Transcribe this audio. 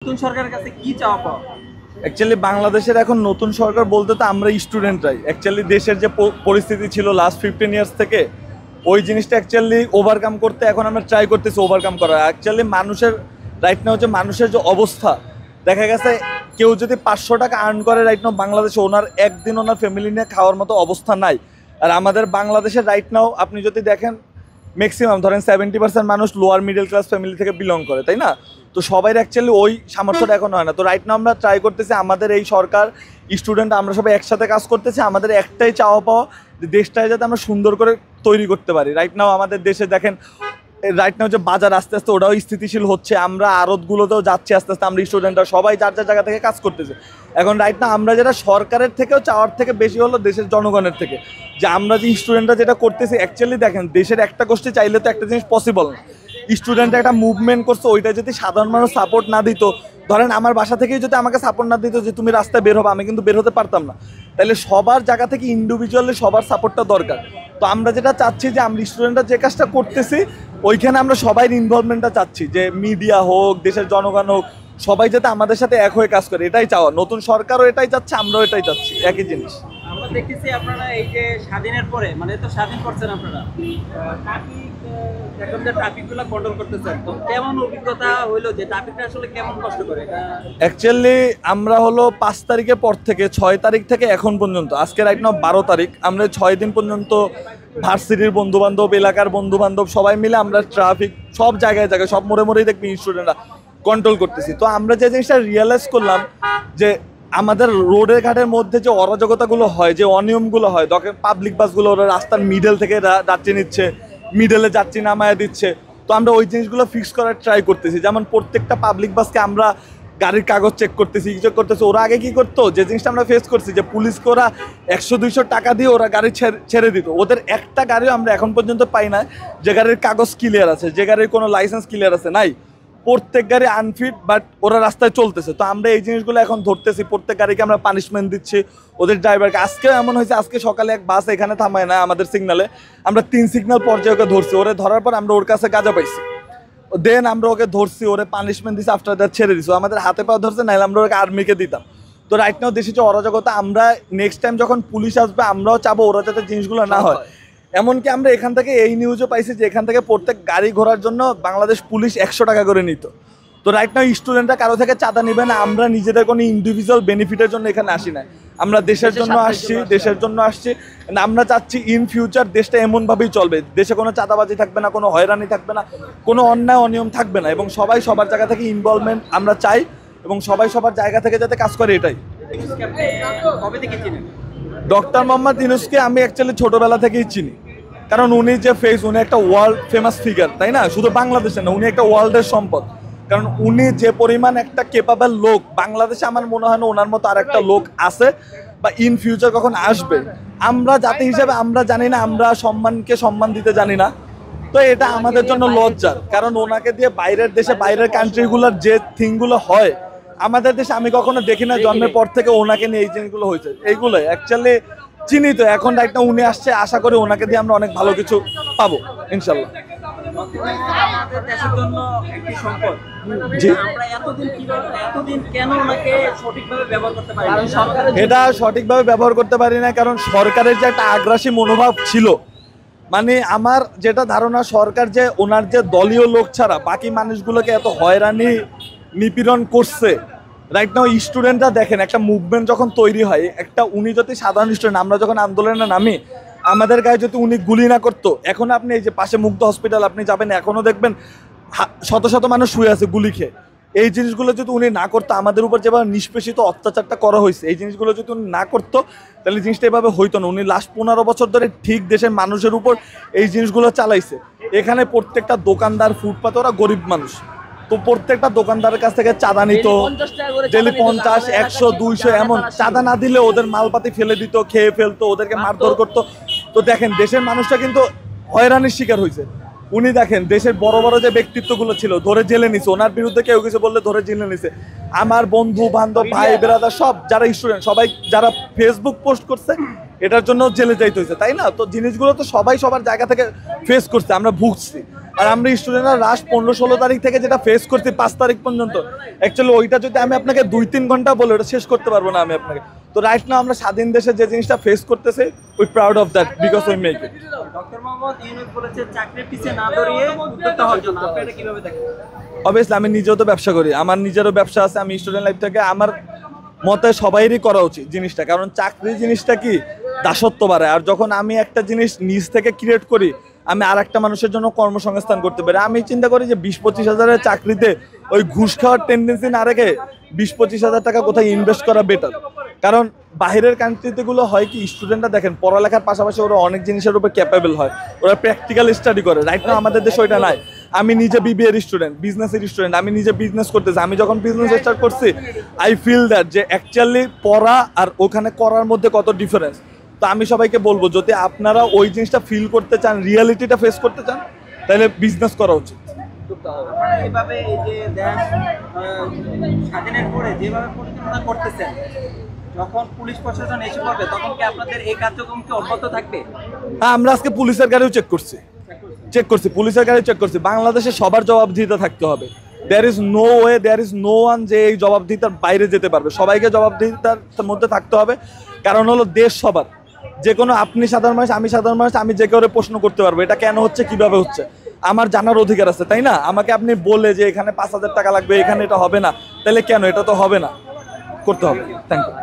নতুন সরকারের কাছে কি চাওয়া পাওয়া? অ্যাকচুয়ালি বাংলাদেশের এখন নতুন সরকার বলতে তো আমরা স্টুডেন্টরাই। অ্যাকচুয়ালি দেশের যে পরিস্থিতি ছিল লাস্ট 15 ইয়ার্স থেকে, ওই জিনিসটা অ্যাকচুয়ালি ওভারকাম করতে এখন আমরা ট্রাই করতেছি ওভারকাম করা। অ্যাকচুয়ালি মানুষের রাইট নাও যে মানুষের যে অবস্থা, দেখা গেছে কেউ যদি 500 টাকা আর্ন করে রাইট নাও বাংলাদেশে, ওনার একদিন ওনার ফ্যামিলি নিয়ে খাওয়ার মতো অবস্থা নাই। আর আমাদের বাংলাদেশের রাইট নাও আপনি যদি দেখেন, ম্যাক্সিমাম ধরেন 70% মানুষ লোয়ার মিডল ক্লাস ফ্যামিলি থেকে বিলং করে, তাই না? তো সবাই অ্যাকচুয়ালি ওই সামর্থ্যটা এখন হয় না। তো রাইট নাও আমরা ট্রাই করতেছি, আমাদের এই সরকার, স্টুডেন্ট, আমরা সবাই একসাথে কাজ করতেছি। আমাদের একটাই চাওয়া পাওয়া যে দেশটায় যাতে আমরা সুন্দর করে তৈরি করতে পারি। রাইট নাও আমাদের দেশে দেখেন রাইট নাও যে বাজার আস্তে আস্তে ওটাও স্থিতিশীল হচ্ছে, আমরা আড়তগুলোতেও যাচ্ছি আস্তে আস্তে, আমরা স্টুডেন্টরা সবাই যার যার জায়গা থেকে কাজ করতেছে। এখন রাইট নাও আমরা যেটা সরকারের থেকেও চাওয়ার থেকে বেশি হলো দেশের জনগণের থেকে, যে আমরা যে স্টুডেন্টরা যেটা করতেছি, অ্যাকচুয়ালি দেখেন দেশের একটা গোষ্ঠী চাইলে তো একটা জিনিস পসিবল না। স্টুডেন্ট একটা মুভমেন্ট করছে, ওইটা যদি সাধারণ মানুষ সাপোর্ট না দিত, ধরেন আমার বাসা থেকেই যদি আমাকে সাপোর্ট না দিত যে তুমি রাস্তায় বের হবে, আমি কিন্তু বের হতে পারতাম না। তাহলে সবার জায়গা থেকে ইন্ডিভিজুয়ালি সবার সাপোর্টটা দরকার। তো আমরা যেটা চাচ্ছি যে আমরা স্টুডেন্টরা যে কাজটা করতেছি ওইখানে আমরা সবাই ইনভলভমেন্টটা চাচ্ছি, যে মিডিয়া হোক, দেশের জনগণ হোক, সবাই যাতে আমাদের সাথে এক হয়ে কাজ করে, এটাই চাওয়া। নতুন সরকারও এটাই চাচ্ছে, আমরাও এটাই চাচ্ছি, একই জিনিস। আমরা দেখতেছি আপনারা এই যে স্বাধীনের পরে, মানে তো স্বাধীন করছেন আপনারা, ট্রাফিক, এখন যে ট্রাফিকগুলো কন্ট্রোল করতেছেন, তো কেমন অভিজ্ঞতা হইলো যে ট্রাফিকটা আসলে কেমন কষ্ট করে? অ্যাকচুয়ালি আমরা হলো 5 তারিখের পর থেকে 6 তারিখ থেকে এখন পর্যন্ত, আজকে রাইট নাও 12 তারিখ, আমরা 6 দিন পর্যন্ত ভার্সিটির বন্ধুবান্ধব, এলাকার বন্ধুবান্ধব সবাই মিলে আমরা ট্রাফিক সব জায়গায় জায়গায় সব মোড়ে মোড়েই দেখবি স্টুডেন্টরা কন্ট্রোল করতেছি। তো আমরা যে জিনিসটা রিয়েলাইজ করলাম যে আমাদের রোডের ঘাটের মধ্যে যে অরাজকতাগুলো হয়, যে অনিয়মগুলো হয়, দেখেন পাবলিক বাসগুলো ওরা রাস্তার মিডল থেকে যাত্রী নিচ্ছে, মিডলে যাত্রী নামায় দিচ্ছে। তো আমরা ওই জিনিসগুলো ফিক্স করার ট্রাই করতেছি। যেমন প্রত্যেকটা পাবলিক বাসকে আমরা গাড়ির কাগজ চেক করতেছি, চেক করতেছি। ওরা আগে কি করতো, যে জিনিসটা আমরা ফেস করছি, যে পুলিশকে ওরা 100-200 টাকা দিয়ে ওরা গাড়ি ছেড়ে দিত। ওদের একটা গাড়িও আমরা এখন পর্যন্ত পাই না যে গাড়ির কাগজ ক্লিয়ার আছে, যে গাড়ির কোনো লাইসেন্স ক্লিয়ার আছে, নাই। প্রত্যেক গাড়ি আনফিট, বাট ওরা রাস্তায় চলতেছে। তো আমরা এই জিনিসগুলো এখন ধরতেছি, প্রত্যেক গাড়িকে আমরা পানিশমেন্ট দিচ্ছি, ওদের ড্রাইভারকে। আজকেও এমন হয়েছে, আজকে সকালে এক বাস এখানে থামায় না আমাদের সিগনালে, আমরা 3 সিগন্যাল পর্যায়ে ওকে ধরছি। ওরে ধরার পর আমরা ওর কাছে গাঁজা পাইছি, দেন আমরা ওকে ধরছি, ওরে পানিশমেন্ট দিছি, আফটার দ্যাট ছেড়ে দিছি। আমাদের হাতে পাও ধরছে, নাহলে আমরা ওকে আর্মিকে দিতাম। তো রাইট নাও দেশে যে অরাজকতা, আমরা নেক্সট টাইম যখন পুলিশ আসবে আমরাও চাবো ওরা যাতে জিনিসগুলো না হয়। এমনকি আমরা এখান থেকে এই নিউজও পাইছি যে এখান থেকে প্রত্যেক গাড়ি ঘোরার জন্য বাংলাদেশ পুলিশ 100 টাকা করে নিত। তো রাইট নাও স্টুডেন্টরা কারো থেকে চাঁদা নিবে না, আমরা নিজেদের কোনো ইন্ডিভিজুয়াল বেনিফিটের জন্য এখানে আসি না, আমরা দেশের জন্য আসছি, দেশের জন্য আসছি। আমরা চাচ্ছি ইন ফিউচার দেশটা এমনভাবেই চলবে, দেশে কোনো চাঁদাবাজি থাকবে না, কোনো হয়রানি থাকবে না, কোনো অন্যায় অনিয়ম থাকবে না, এবং সবাই সবার জায়গা থেকে ইনভলভমেন্ট আমরা চাই, এবং সবাই সবার জায়গা থেকে যাতে কাজ করে, এটাই। কবে থেকে চিনেন ডক্টর মোহাম্মদ ইউনূসকে? আমি অ্যাকচুয়ালি ছোটোবেলা থেকেই চিনি, কারণ উনি যে ফেস, উনি একটা ওয়ার্ল্ড ফেমাস ফিগার, তাই না? শুধু বাংলাদেশে না, উনি একটা ওয়ার্ল্ডের সম্পদ। কারণ উনি যে পরিমাণ একটা কেপাবল লোক, বাংলাদেশে আমার মনে হয় না ওনার মতো আর একটা লোক আছে বা ইন ফিউচার কখন আসবে। আমরা জাতি হিসেবে আমরা জানি না, আমরা সম্মানকে সম্মান দিতে জানি না। তো এটা আমাদের জন্য লজ্জার, কারণ ওনাকে দিয়ে বাইরের দেশে, বাইরের কান্ট্রিগুলোর যে থিংগুলো হয় আমাদের দেশে আমি কখনো দেখি না। জন্মের পর থেকে ওনাকে নিয়ে এই জিনিসগুলো হয়েছে, এইগুলোই অ্যাকচুয়ালি চিনি। তো এখন একটা উনি আসছে, আশা করি ওনাকে দিয়ে আমরা অনেক ভালো কিছু পাবো ইনশাল্লাহ। আমাদের দেশের জন্য একটি সম্পদ। জি, আমরা এতদিন কেন ওনাকে সঠিকভাবে ব্যবহার করতে পারি না? এটা সঠিকভাবে ব্যবহার করতে পারি না কারণ সরকারের যে একটা আগ্রাসী মনোভাব ছিল। মানে আমার যেটা ধারণা, সরকার যে ওনার যে দলীয় লোক ছাড়া বাকি মানুষগুলোকে এত হয়রানি নিপীড়ন করছে। রাইট নাও স্টুডেন্টরা দেখেন, একটা মুভমেন্ট যখন তৈরি হয়, একটা উনি যদি সাধারণ স্টুডেন্ট, আমরা যখন আন্দোলনে নামি, আমাদের গায়ে যদি উনি গুলি না করতো, এখন আপনি এই যে পাশে মুগ্ধ হসপিটাল আপনি যাবেন, এখনও দেখবেন শত শত মানুষ শুয়ে আছে গুলি খেয়ে। এই জিনিসগুলো যদি উনি না করতো, আমাদের উপর যেভাবে নিষ্পেষিত অত্যাচারটা করা হয়েছে, এই জিনিসগুলো যদি উনি না করতো, তাহলে জিনিসটা এভাবে হইতো না। উনি লাস্ট 15 বছর ধরে ঠিক দেশের মানুষের উপর এই জিনিসগুলো চালাইছে। এখানে প্রত্যেকটা দোকানদার, ফুটপাত, ওরা গরিব মানুষ, তো প্রত্যেকটা দোকানদারের কাছ থেকে চাঁদা নিত, ডেলি 50, 100, 200 এমন। চাঁদা না দিলে ওদের মালপাতি ফেলে দিত, খেয়ে ফেলতো, ওদেরকে মারধর করতো। তো দেখেন দেশের মানুষটা কিন্তু হয়রানির শিকার হয়েছে। উনি দেখেন দেশের বড় বড় যে ব্যক্তিত্বগুলো ছিল ধরে জেলে নিছে, ওনার বিরুদ্ধে কেউ কিছু বললে ধরে জেলে নিছে। আমার বন্ধু বান্ধব, ভাই ব্রাদার, সব যারা স্টুডেন্ট, সবাই যারা ফেসবুক পোস্ট করছে, এটার জন্য জেলে যাইতে হয়েছে, তাই না? তো জিনিসগুলো তো সবাই সবার জায়গা থেকে ফেস করছে, আমরা ভুগছি। আর আমরা স্টুডেন্টরা লাস্ট 15-16 তারিখ থেকে যেটা ফেস করছি 5 তারিখ পর্যন্ত, অ্যাকচুয়ালি ওইটা যদি আমি আপনাকে 2-3 ঘন্টা বলে ওটা শেষ করতে পারবো না আমি আপনাকে। তো রাইট নাও আমরা স্বাধীন দেশে যে জিনিসটা ফেস করতেছি, we proud of that because we make it. Doctor Mohammad Yunus বলেছে চাকরির পিছে না দৌড়িয়ে উদ্যোক্তা হওয়ার জন্য, আপনি এটা কিভাবে দেখেন? অবভিয়াসলি আমি নিজেও তো ব্যবসা করি, আমার নিজেরও ব্যবসা আছে। আমি স্টুডেন্ট লাইফ থেকে আমার মতে সবাইরই করা উচিত জিনিসটা, কারণ চাকরি জিনিসটা কি দাসত্ব বাড়ায়। আর যখন আমি একটা জিনিস নিজ থেকে ক্রিয়েট করি, আমি আর একটা মানুষের জন্য কর্মসংস্থান করতে পারি। আমি চিন্তা করি যে 20-25 হাজারের চাকরিতে ওই ঘুষ খাওয়ার টেন্ডেন্সি না রেখে 20-25 হাজার টাকা কোথায় ইনভেস্ট করা বেটার। কারণ বাইরের কান্ট্রিতে গুলো হয় কি, স্টুডেন্টরা দেখেন পড়ালেখার পাশাপাশি ওরা অনেক জিনিসের উপর ক্যাপেবল হয়, ওরা প্র্যাকটিক্যাল স্টাডি করে। রাইট নাও আমাদের দেশে ওইটা নাই। আমি নিজে বিবিএর স্টুডেন্ট, বিজনেসের স্টুডেন্ট, আমি নিজে বিজনেস করতেছি। আমি যখন বিজনেস স্টার্ট করছি, আই ফিল দ্যাট যে অ্যাকচুয়ালি পড়া আর ওখানে করার মধ্যে কত ডিফারেন্স। তো আমি সবাইকে বলবো, যদি আপনারা ওই জিনিসটা ফিল করতে চান, রিয়ালিটিটা ফেস করতে চান, তাহলে বিজনেস করা উচিত। আপনারা এইভাবে এই যে দেশ স্বাধীনের পরে যেভাবে পরিচালনা করতেছেন, যখন পুলিশ প্রশাসন এসে পড়বে তখন কি আপনাদের এই কার্যক্রম কি অব্যাহত থাকবে? হ্যাঁ, আমরা আজকে পুলিশের গাড়িও চেক করছি, পুলিশের গাড়ি চেক করছি। বাংলাদেশে সবার জবাবদিহিতা থাকতে হবে। There is no way, there is no one যে এই জবাবদিহিতার বাইরে যেতে পারবে। সবাইকে জবাবদিহিতার মধ্যে থাকতে হবে, কারণ হলো দেশ সবার। যে কোনো, আপনি সাধারণ মানুষ, আমি সাধারণ মানুষ, আমি যে কেউ প্রশ্ন করতে পারবো এটা কেন হচ্ছে, কিভাবে হচ্ছে, আমার জানার অধিকার আছে, তাই না? আমাকে আপনি বলে যে এখানে 5,000 টাকা লাগবে, এখানে এটা হবে না, তাহলে কেন? এটা তো হবে না, করতে হবে। Thank you.